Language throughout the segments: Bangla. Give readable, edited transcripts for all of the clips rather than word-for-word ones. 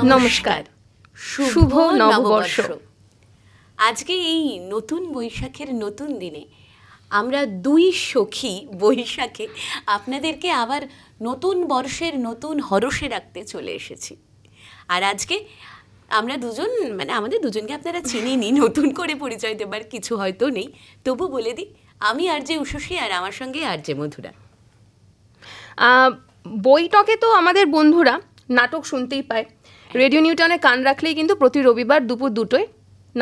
নমস্কার, শুভ নববর্ষ। আজকে এই নতুন বৈশাখের নতুন দিনে আমরা দুই সখী বৈশাখে আপনাদেরকে আবার নতুন বর্ষের নতুন হরষে রাখতে চলে এসেছি। আর আজকে আমরা দুজন, মানে আমাদের দুজনকে আপনারা চিনেনি, নতুন করে পরিচয় দেবার কিছু হয়তো নেই, তবু বলে দিই, আমি আরজে উষসী আর আমার সঙ্গে আরজে মধুরা। বৈঠকে তো আমাদের বন্ধুরা নাটক শুনতেই পায়। রেডিও নিউটনে কান রাখলেই কিন্তু প্রতি রবিবার দুপুর 2টোয়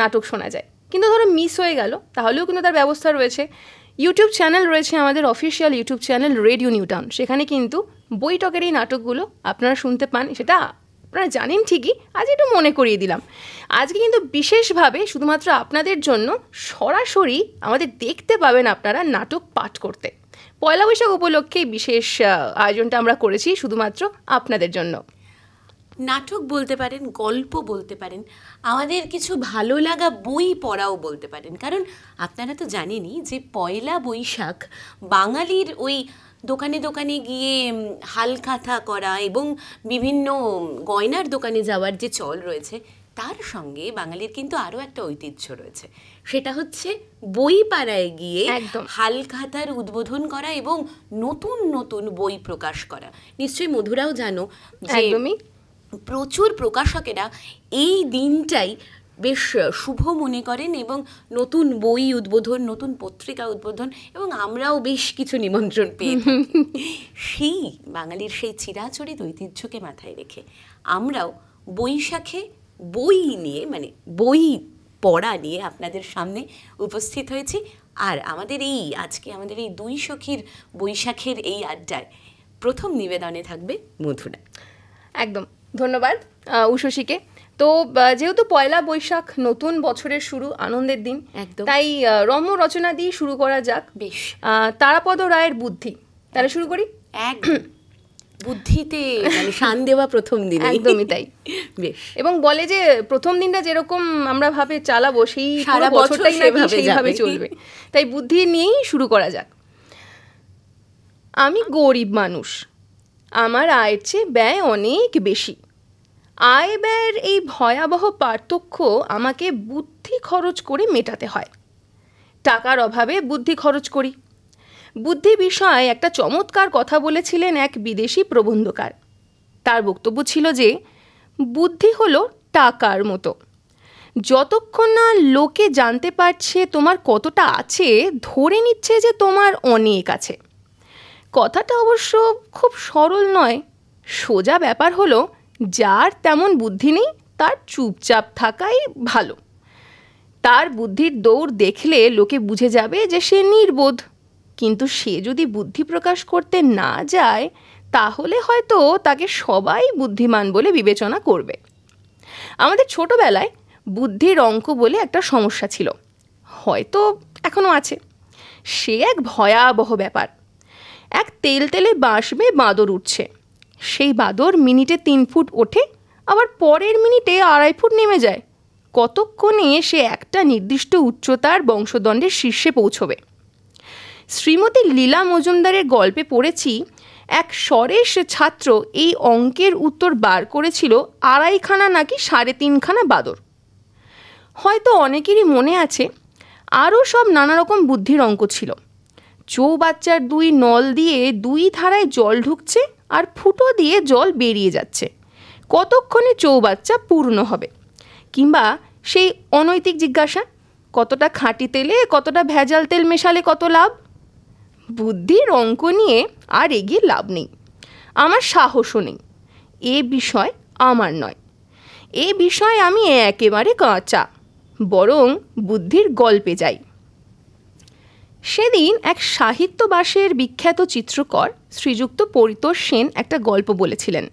নাটক শোনা যায়। কিন্তু ধরো মিস হয়ে গেল, তাহলেও কিন্তু তার ব্যবস্থা রয়েছে। ইউটিউব চ্যানেল রয়েছে আমাদের, official YouTube channel radio Newton. সেখানে কিন্তু বৈঠকের এই নাটকগুলো আপনারা শুনতে পান। সেটা আপনারা জানেন ঠিকই, আজ একটু মনে করিয়ে দিলাম। আজকে কিন্তু বিশেষভাবে শুধুমাত্র আপনাদের জন্য সরাসরি আমাদের দেখতে পাবেন আপনারা নাটক পাঠ করতে। পয়লা বৈশাখ উপলক্ষে বিশেষ আয়োজনটা আমরা করেছি শুধুমাত্র আপনাদের জন্য। নাটক বলতে পারেন, গল্প বলতে পারেন, আমাদের কিছু ভালো লাগা বই পড়াও বলতে পারেন। কারণ আপনারা তো জানেনই যে পয়লা বৈশাখ বাঙালির ওই দোকানে দোকানে গিয়ে হালখাতা করা এবং বিভিন্ন গয়নার দোকানে যাওয়ার যে চল রয়েছে, তার সঙ্গে বাঙালির কিন্তু আরও একটা ঐতিহ্য রয়েছে। সেটা হচ্ছে বই পাড়ায় গিয়ে হালখাতার উদ্বোধন করা এবং নতুন নতুন বই প্রকাশ করা। নিশ্চয়ই মধুরাও জানো যে প্রচুর প্রকাশকেরা এই দিনটাই বেশ শুভ মনে করেন এবং নতুন বই উদ্বোধন, নতুন পত্রিকা উদ্বোধন, এবং আমরাও বেশ কিছু নিমন্ত্রণ পেয়ে থাকি। সেই বাঙালির সেই চিরাচরিত ঐতিহ্যকে মাথায় রেখে আমরাও বৈশাখে বই নিয়ে, মানে বই পড়া নিয়ে আপনাদের সামনে উপস্থিত হয়েছি। আর আমাদের এই আজকে আমাদের এই দুই সখীর বৈশাখের এই আড্ডায় প্রথম নিবেদনে থাকবে মধুরা। একদম ধন্যবাদ উষসীকে। তো যেহেতু পয়লা বৈশাখ নতুন বছরের শুরু, আনন্দের দিন, তাই রম্য রচনা দিয়ে শুরু করা যাক। বেশ, তারাপদ রায়ের বুদ্ধি, তাহলে শুরু করি। বুদ্ধিতে মানে শান দেওয়া প্রথম দিন, একদমই তাই। বেশ, এবং বলে যে প্রথম দিনটা যেরকম আমরা ভাবে চালাবো, সেই সারা বছরটাই সেইভাবে চলবে। তাই বুদ্ধি নিয়েই শুরু করা যাক। আমি গরিব মানুষ, আমার আয়ের চেয়ে ব্যয় অনেক বেশি। আয় ব্যয়ের এই ভয়াবহ পার্থক্য আমাকে বুদ্ধি খরচ করে মেটাতে হয়। টাকার অভাবে বুদ্ধি খরচ করি। বুদ্ধি বিষয়ে একটা চমৎকার কথা বলেছিলেন এক বিদেশি প্রবন্ধকার। তার বক্তব্য ছিল যে বুদ্ধি হলো টাকার মতো, যতক্ষণ না লোকে জানতে পারছে তোমার কতটা আছে, ধরে নিচ্ছে যে তোমার অনেক আছে। কথাটা অবশ্য খুব সরল নয়। সোজা ব্যাপার হলো, যার তেমন বুদ্ধি নেই তার চুপচাপ থাকাই ভালো। তার বুদ্ধির দৌড় দেখলে লোকে বুঝে যাবে যে সে নির্বোধ। কিন্তু সে যদি বুদ্ধি প্রকাশ করতে না যায়, তাহলে হয়তো তাকে সবাই বুদ্ধিমান বলে বিবেচনা করবে। আমাদের ছোটবেলায় বুদ্ধির অঙ্ক বলে একটা সমস্যা ছিল, হয়তো এখনও আছে। সে এক ভয়াবহ ব্যাপার। এক তেলতেলে বাঁশ বেয়ে বাঁদর উঠছে। সেই বাঁদর মিনিটে 3 ফুট ওঠে, আবার পরের মিনিটে 2.5 ফুট নেমে যায়। কতক্ষণে সে একটা নির্দিষ্ট উচ্চতার বংশদণ্ডের শীর্ষে পৌঁছবে? শ্রীমতী লীলা মজুমদারের গল্পে পড়েছি, এক সরেশ ছাত্র এই অঙ্কের উত্তর বার করেছিল 2.5খানা নাকি 3.5খানা বাঁদর। হয়তো অনেকেরই মনে আছে আরও সব নানা রকম বুদ্ধির অঙ্ক ছিল। চৌবাচ্চার 2 নল দিয়ে 2 ধারায় জল ঢুকছে আর ফুটো দিয়ে জল বেরিয়ে যাচ্ছে, কতক্ষণে চৌবাচ্চা পূর্ণ হবে? কিংবা সেই অনৈতিক জিজ্ঞাসা, কতটা খাঁটি তেলে কতটা ভেজাল তেল মেশালে কত লাভ? বুদ্ধির অঙ্ক নিয়ে আর এগিয়ে লাভ নেই, আমার সাহসও নেই। এ বিষয় আমার নয়। এ বিষয়ে আমি একেবারে কাঁচা, বরং বুদ্ধির গল্পে যাই। সেদিন এক সাহিত্যবাসের বিখ্যাত চিত্রকর শ্রীযুক্ত পরিতোষ সেন একটা গল্প বলেছিলেন।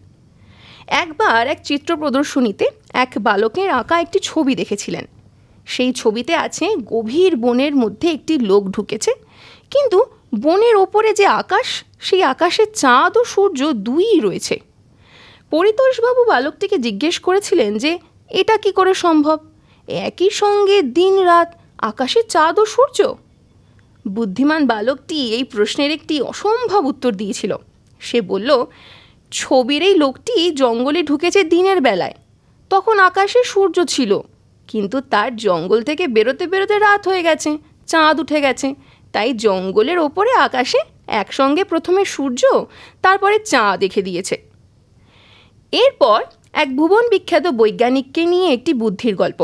একবার এক চিত্র প্রদর্শনীতে এক বালকের আঁকা একটি ছবি দেখেছিলেন। সেই ছবিতে আছে গভীর বনের মধ্যে একটি লোক ঢুকেছে, কিন্তু বনের ওপরে যে আকাশ, সেই আকাশে চাঁদ ও সূর্য দুইই রয়েছে। পরিতোষবাবু বালকটিকে জিজ্ঞেস করেছিলেন যে এটা কি করে সম্ভব, একই সঙ্গে দিন রাত আকাশে চাঁদ ও সূর্য? বুদ্ধিমান বালকটি এই প্রশ্নের একটি অসম্ভব উত্তর দিয়েছিল। সে বলল, ছবির এই লোকটি জঙ্গলে ঢুকেছে দিনের বেলায়, তখন আকাশে সূর্য ছিল, কিন্তু তার জঙ্গল থেকে বেরোতে বেরোতে রাত হয়ে গেছে, চাঁদ উঠে গেছে। তাই জঙ্গলের ওপরে আকাশে একসঙ্গে প্রথমে সূর্য, তারপরে চাঁদ দেখে দিয়েছে। এরপর এক ভুবন বিখ্যাত বৈজ্ঞানিককে নিয়ে একটি বুদ্ধির গল্প।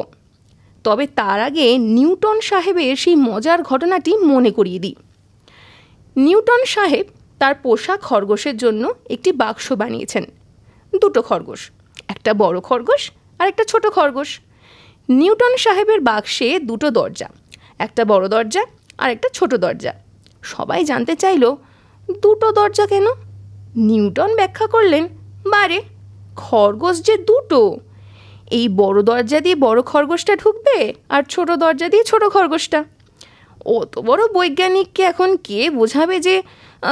তবে তার আগে নিউটন সাহেবের সেই মজার ঘটনাটি মনে করিয়ে দিই। নিউটন সাহেব তার পোষা খরগোশের জন্য একটি বাক্স বানিয়েছেন। দুটো খরগোশ, একটা বড় খরগোশ আর একটা ছোট খরগোশ। নিউটন সাহেবের বাক্সে দুটো দরজা, একটা বড় দরজা আর একটা ছোট দরজা। সবাই জানতে চাইল দুটো দরজা কেন? নিউটন ব্যাখ্যা করলেন, বারে খরগোশ যে দুটো, এই বড় দরজা দিয়ে বড় খরগোশটা ঢুকবে আর ছোট দরজা দিয়ে ছোট খরগোশটা। অত বড় বৈজ্ঞানিককে এখন কে বোঝাবে যে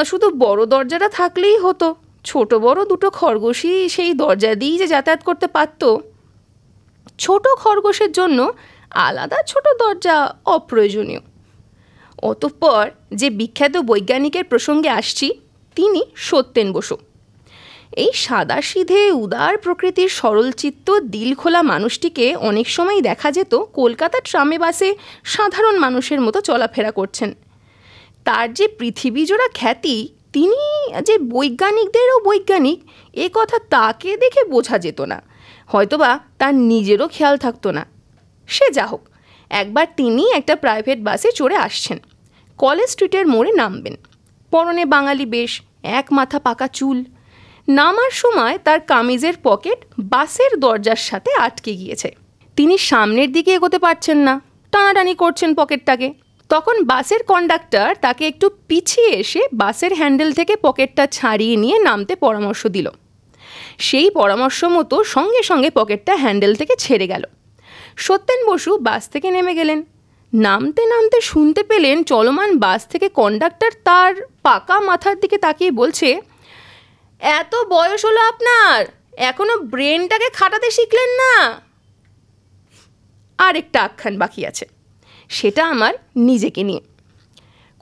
শুধু বড় দরজাটা থাকলেই হতো, ছোট বড় দুটো খরগোশই সেই দরজা দিয়েই যে যাতায়াত করতে পারত। ছোট খরগোশের জন্য আলাদা ছোট দরজা অপ্রয়োজনীয়। অতঃপর যে বিখ্যাত বৈজ্ঞানিকের প্রসঙ্গে আসছি, তিনি সত্যেন বসু। এই সাদাসিধে উদার প্রকৃতির সরলচিত্ত দিলখোলা মানুষটিকে অনেক সময় দেখা যেত কলকাতার ট্রামে বাসে সাধারণ মানুষের মতো চলাফেরা করছেন। তার যে পৃথিবীজোড়া খ্যাতি, তিনি যে বৈজ্ঞানিকদেরও বৈজ্ঞানিক, এ কথা তাকে দেখে বোঝা যেত না, হয়তোবা তার নিজেরও খেয়াল থাকতো না। সে যা হোক, একবার তিনি একটা প্রাইভেট বাসে চড়ে আসছেন। কলেজ স্ট্রিটের মোড়ে নামবেন। পরনে বাঙালি বেশ, এক মাথা পাকা চুল। নামার সময় তার কামিজের পকেট বাসের দরজার সাথে আটকে গিয়েছে। তিনি সামনের দিকে এগোতে পারছেন না, টানাটানি করছেন পকেটটাকে। তখন বাসের কন্ডাক্টর তাকে একটু পিছিয়ে এসে বাসের হ্যান্ডেল থেকে পকেটটা ছাড়িয়ে নিয়ে নামতে পরামর্শ দিল। সেই পরামর্শ মতো সঙ্গে সঙ্গে পকেটটা হ্যান্ডেল থেকে ছেড়ে গেল। সত্যেন বসু বাস থেকে নেমে গেলেন। নামতে নামতে শুনতে পেলেন চলমান বাস থেকে কন্ডাক্টর তার পাকা মাথার দিকে তাকিয়ে বলছে, এত বয়স হলো আপনার, এখনো ব্রেনটাকে খাটাতে শিখলেন না। আর একটা আখ্যান বাকি আছে, সেটা আমার নিজেকে নিয়ে।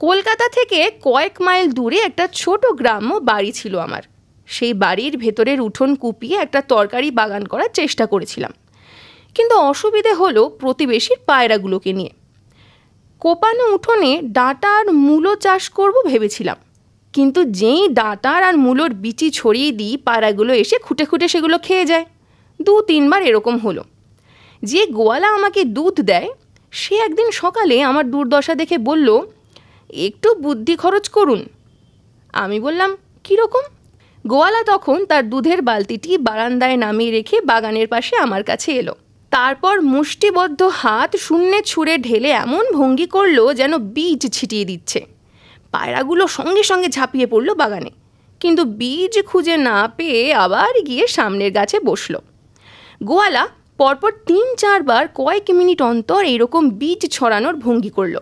কলকাতা থেকে কয়েক মাইল দূরে একটা ছোট গ্রাম্য বাড়ি ছিল আমার। সেই বাড়ির ভেতরের উঠোন কুপিয়ে একটা তরকারি বাগান করার চেষ্টা করেছিলাম, কিন্তু অসুবিধে হলো প্রতিবেশীর পায়রাগুলোকে নিয়ে। কোপানো উঠোনে ডাঁটা আর মূলো চাষ করব ভেবেছিলাম, কিন্তু যেই ডাঁটার আর মূলোর বিচি ছড়িয়ে দিই, পায়রাগুলো এসে খুঁটে খুঁটে সেগুলো খেয়ে যায়। 2-3 বার এরকম হলো। যে গোয়ালা আমাকে দুধ দেয়, সে একদিন সকালে আমার দুর্দশা দেখে বলল, একটু বুদ্ধি খরচ করুন। আমি বললাম, কীরকম? গোয়ালা তখন তার দুধের বালতিটি বারান্দায় নামিয়ে রেখে বাগানের পাশে আমার কাছে এলো। তারপর মুষ্টিবদ্ধ হাত শূন্যে ছুঁড়ে ঢেলে এমন ভঙ্গি করলো যেন বীজ ছিটিয়ে দিচ্ছে। পায়রাগুলো সঙ্গে সঙ্গে ঝাঁপিয়ে পড়লো বাগানে, কিন্তু বীজ খুঁজে না পেয়ে আবার গিয়ে সামনের গাছে বসলো। গোয়ালা পরপর 3-4 বার কয়েক মিনিট অন্তর এইরকম বীজ ছড়ানোর ভঙ্গি করলো।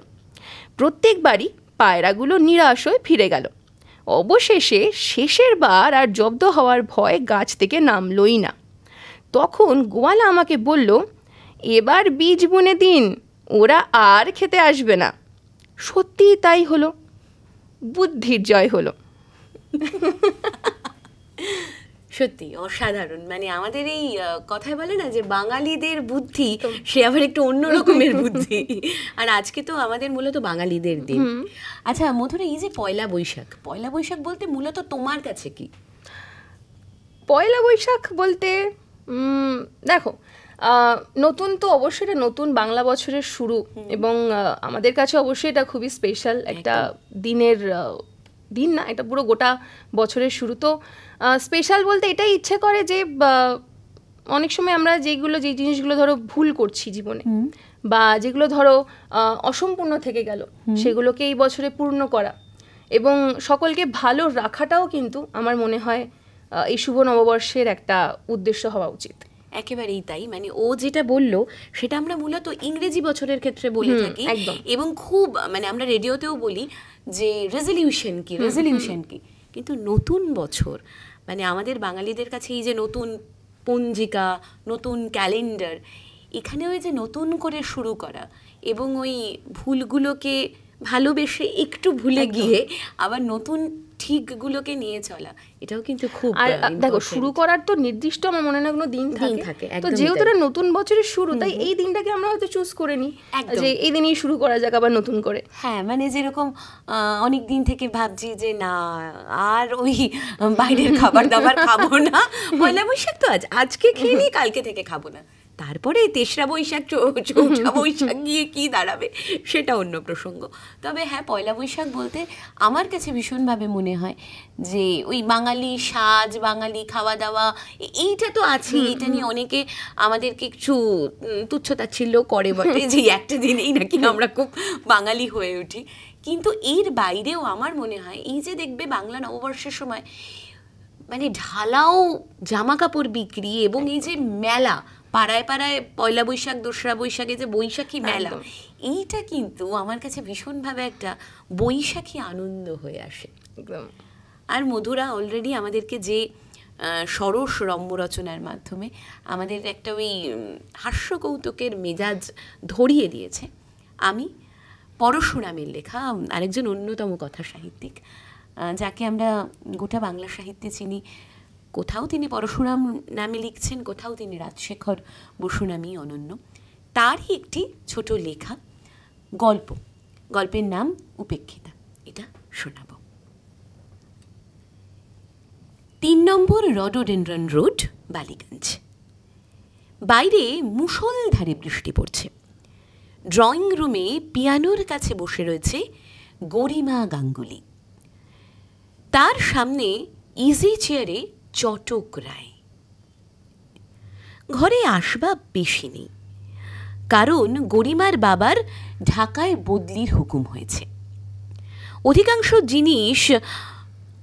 প্রত্যেকবারই পায়রাগুলো নিরাশ হয়ে ফিরে গেল। অবশেষে শেষের বার আর জব্দ হওয়ার ভয় গাছ থেকে নামলই না। তখন গোয়ালা আমাকে বলল, এবার বীজ বুনে দিন, ওরা আর খেতে আসবে না। সত্যিই তাই হলো, বুদ্ধির জয় হলো। সত্যি অসাধারণ। মানে আমাদের এই কথায় বলে না যে বাঙালিদের বুদ্ধি, সে আবার একটু অন্য রকমের বুদ্ধি। আর আজকে তো আমাদের মূলত বাঙালিদের দিন। আচ্ছা মধুরা, এই যে পয়লা বৈশাখ, পয়লা বৈশাখ বলতে মূলত তোমার কাছে কি? পয়লা বৈশাখ বলতে দেখো, নতুন তো অবশ্যই এটা নতুন বাংলা বছরের শুরু, এবং আমাদের কাছে অবশ্যই এটা খুবই স্পেশাল একটা দিনের দিন না, এটা পুরো গোটা বছরের শুরু। তো স্পেশাল বলতে এটাই ইচ্ছে করে যে অনেক সময় আমরা যে জিনিসগুলো ধরো ভুল করছি জীবনে, বা যেগুলো ধরো অসম্পূর্ণ থেকে গেল, সেগুলোকে এই বছরে পূর্ণ করা এবং সকলকে ভালো রাখাটাও কিন্তু আমার মনে হয় এই শুভ নববর্ষের একটা উদ্দেশ্য হওয়া উচিত। একেবারেই তাই। মানে ও যেটা বললো সেটা আমরা মূলত ইংরেজি বছরের ক্ষেত্রে বলে থাকি, এবং খুব মানে আমরা রেডিওতেও বলি যে রেজলিউশন কি, রেজলিউশন কি। কিন্তু নতুন বছর মানে আমাদের বাঙালিদের কাছে এই যে নতুন পঞ্জিকা, নতুন ক্যালেন্ডার, এখানে ওই যে নতুন করে শুরু করা এবং ওই ভুলগুলোকে ভালোবেসে একটু ভুলে গিয়ে আবার নতুন ঠিকগুলোকে নিয়ে চলা, এটাও কিন্তু খুব আর দেখো, important। শুরু করার তো নির্দিষ্ট আমার মনে হয় না কোনো দিন থাকে, তো একদমই যেহেতু তাই। এটা নতুন বছরের শুরু, তাই এই দিনটাকে আমরা হয়তো চুজ করে নিই একদম। যে এই দিনেই শুরু করা যাক আবার নতুন করে। হ্যাঁ, মানে যেরকম অনেক দিন থেকে ভাবছি যে না আর ওই বাইরের খাবার দাবার খাবো না, পয়লা বৈশাখ তো আজকে খেয়ে নিই, কালকে থেকে খাবো না, তারপরে তেসরা বৈশাখ চৌঠা বৈশাখ গিয়ে কি দাঁড়াবে সেটা অন্য প্রসঙ্গ। তবে হ্যাঁ, পয়লা বৈশাখ বলতে আমার কাছে ভীষণভাবে মনে হয় যে ওই বাঙালি সাজ, বাঙালি খাওয়া দাওয়া, এইটা তো আছে, এইটা নিয়ে অনেকে আমাদেরকে একটু তুচ্ছতাচ্ছিল্য করে বটে যে একটা দিনেই নাকি আমরা খুব বাঙালি হয়ে উঠি। কিন্তু এর বাইরেও আমার মনে হয় এই যে দেখবে বাংলা নববর্ষের সময় মানে ঢালাও জামা কাপড় বিক্রি এবং এই যে মেলা, পাড়ায় পাড়ায় পয়লা বৈশাখ দোসরা বৈশাখে যে বৈশাখী মেলা, এইটা কিন্তু আমার কাছে ভীষণভাবে একটা বৈশাখী আনন্দ হয়ে আসে। একদম। আর মধুরা অলরেডি আমাদেরকে যে সরস রম্য রচনার মাধ্যমে আমাদের একটা ওই হাস্যকৌতুকের মেজাজ ধরিয়ে দিয়েছে। আমি পরশুরামের লেখা আরেকজন অন্যতম কথা সাহিত্যিক, যাকে আমরা গোটা বাংলা সাহিত্যে চিনি, কোথাও তিনি পরশুরাম নামে লিখছেন, কোথাও তিনি রাজশেখর বসু নামেই অনন্য, তারই একটি ছোট লেখা গল্প, গল্পের নাম উপেক্ষিতা, এটা শোনাব। 3 নম্বর রডোডেন্ড্রন রোড, বালিগঞ্জ। বাইরে মুষলধারে বৃষ্টি পড়ছে। ড্রয়িং রুমে পিয়ানোর কাছে বসে রয়েছে গরিমা গাঙ্গুলি, তার সামনে ইজি চেয়ারে চটক রায়। ঘরে আসবাব বেশি নেই, কারণ গরিমার বাবার ঢাকায় বদলির হুকুম হয়েছে। অধিকাংশ জিনিস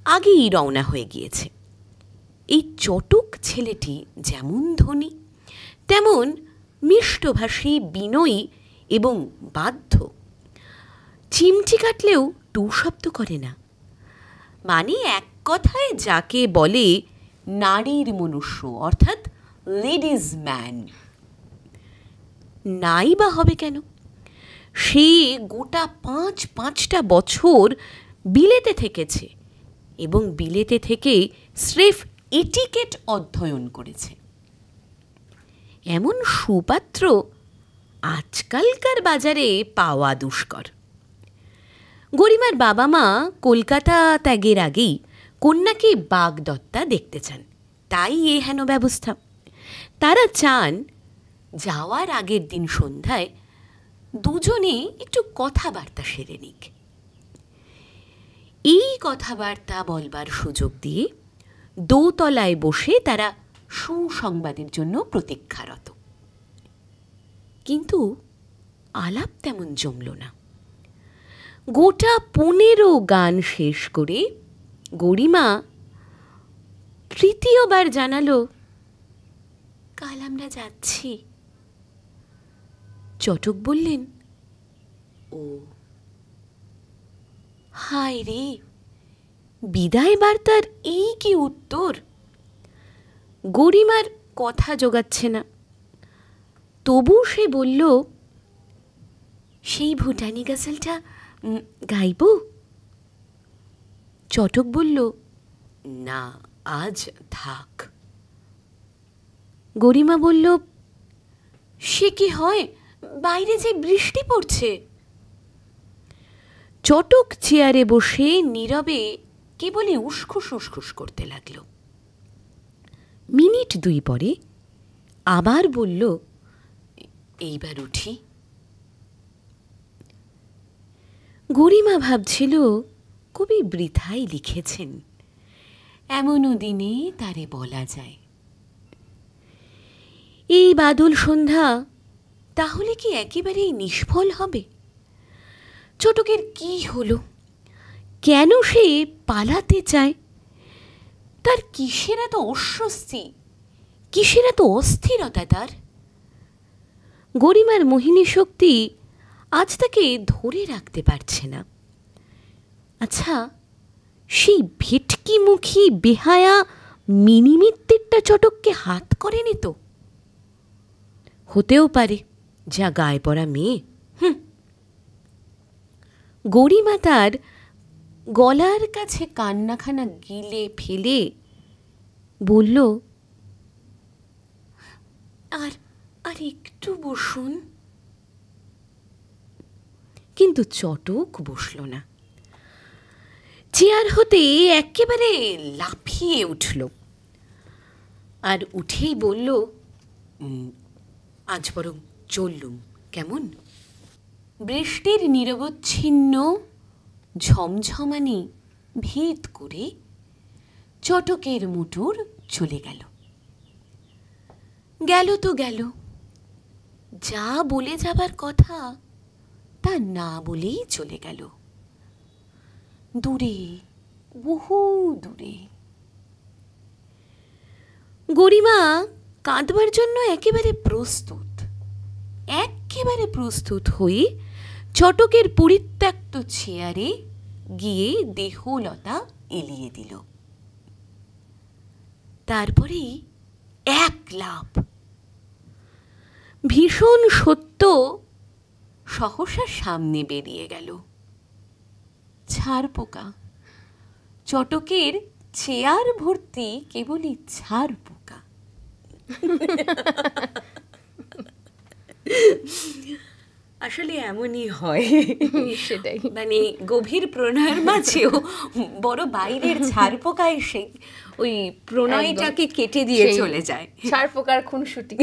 আগেই রওনা হয়ে গিয়েছে। এই চটক ছেলেটি যেমন ধনী, তেমন মিষ্টভাষী, বিনয়ী এবং বাধ্য। চিমটি কাটলেও টু শব্দ করে না, মানে এক কথায় যাকে বলে নারীর মনুষ্য, অর্থাৎ লেডিজ ম্যান। নাই বা হবে কেন, সে গোটা 5-5টা বছর বিলেতে থেকেছে এবং বিলেতে থেকে স্রেফ এটিকেট অধ্যয়ন করেছে। এমন সুপাত্র আজকালকার বাজারে পাওয়া দুষ্কর। গরিমার বাবা মা কলকাতা ত্যাগের আগেই কন্যাকে বাগদত্তা দেখতে চান, তাই এ হেন ব্যবস্থা। তারা চান যাওয়ার আগের দিন সন্ধ্যায় দুজনে একটু কথাবার্তা সেরে নিক। এই কথাবার্তা বলবার সুযোগ দিয়ে দোতলায় বসে তারা সুসংবাদের জন্য প্রতীক্ষারত। কিন্তু আলাপ তেমন জমল না। গোটা 15 গান শেষ করে গরিমা তৃতীয়বার জানালো, কাল আমরা যাচ্ছি। চটক বললেন, ও হায় রে, বিদায় বার্তার এই কি উত্তর! গরিমার কথা জোগাচ্ছে না। তবু সে বলল, সেই ভুটানি গাজলটা গাইব? চটক বলল, না, আজ থাক। গরিমা বলল, সে কি হয়, বাইরে যে বৃষ্টি পড়ছে। চটক চেয়ারে বসে নীরবে কেবলই উসখুস উসখুস করতে লাগল। মিনিট 2 পরে আবার বলল, এইবার উঠি। গরিমা ভাবছিল কবি বৃথাই লিখেছেন, এমনও দিনে তারে বলা যায়। এই বাদল সন্ধ্যা তাহলে কি একেবারেই নিষ্ফল হবে? চটকের কি হলো, কেন সে পালাতে চায়? তার কিসের এত অস্বস্তি, কিসের এত অস্থিরতা তার? গরিমার মোহিনী শক্তি আজ তাকে ধরে রাখতে পারছে না। আচ্ছা, সেই ভেটকিমুখী বেহায়া মিনিমিত্তিরটা চটককে হাত করেনি তো? হতেও পারে, যা গায়ে পড়া মেয়ে। গরিমা তার গলার কাছে কান্নাখানা গিলে ফেলে বলল, আর আর একটু বসুন। কিন্তু চটক বসল না, চেয়ার হতে একেবারে লাফিয়ে উঠল আর উঠেই বলল, আজ বরং চললুম, কেমন? বৃষ্টির নিরবচ্ছিন্ন ঝমঝমানি ভেদ করে চটকের মোটর চলে গেল। গেল তো গেল, যা বলে যাবার কথা তা না বলেই চলে গেল, দূরে, বহু দূরে। গরিমা কাঁদবার জন্য একেবারে প্রস্তুত হয়ে চটকের পরিত্যক্ত চেয়ারে গিয়ে দেহলতা এলিয়ে দিল। তারপরেই এক লাফ, ভীষণ সত্য সহসা সামনে বেরিয়ে গেল। ছার পোকা, চটকের চেয়ার ভর্তি কেবলই ছার পোকা। আসলে এমনই হয়, সেটাই। মানে গভীর প্রণয়ের মাঝেও বড় বাইরের ছার পোকা এসে ওই প্রণয়টাকে কেটে দিয়ে চলে যায়। ছার পোকার খুনসুটি,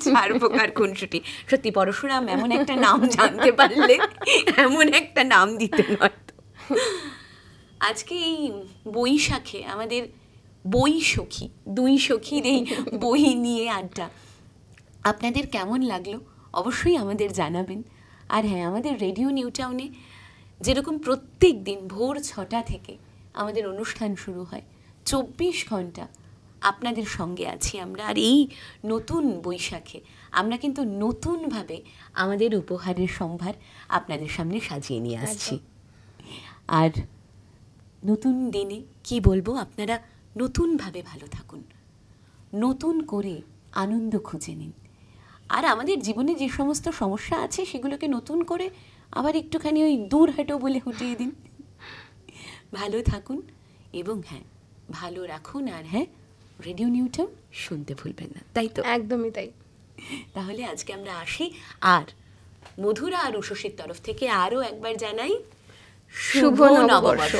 ছার পোকার খুনসুটি। সত্যি পরশুরাম এমন একটা নাম জানতে পারলে এমন একটা নাম দিতে নয়তো। আজকে এই বৈশাখে আমাদের বই সখী, দুই সখীর এই বই নিয়ে আড্ডা আপনাদের কেমন লাগলো অবশ্যই আমাদের জানাবেন। আর হ্যাঁ, আমাদের রেডিও নিউ টাউনে যেরকম প্রত্যেক দিন ভোর 6টা থেকে আমাদের অনুষ্ঠান শুরু হয়, 24 ঘন্টা আপনাদের সঙ্গে আছি আমরা। আর এই নতুন বৈশাখে আমরা কিন্তু নতুনভাবে আমাদের উপহারের সম্ভার আপনাদের সামনে সাজিয়ে নিয়ে আসছি। আর নতুন দিনে কি বলবো, আপনারা নতুনভাবে ভালো থাকুন, নতুন করে আনন্দ খুঁজে নিন। আর আমাদের জীবনে যে সমস্ত সমস্যা আছে সেগুলোকে নতুন করে আবার একটুখানি ওই দূর হাঁটো বলে হটিয়ে দিন। ভালো থাকুন এবং হ্যাঁ, ভালো রাখুন। আর হ্যাঁ, রেডিও নিউ টাউন শুনতে ভুলবেন না, তাই তো? একদমই তাই। তাহলে আজকে আমরা আসি। আর মধুরা আর উষসীর তরফ থেকে আরও একবার জানাই শুভ নববর্ষ।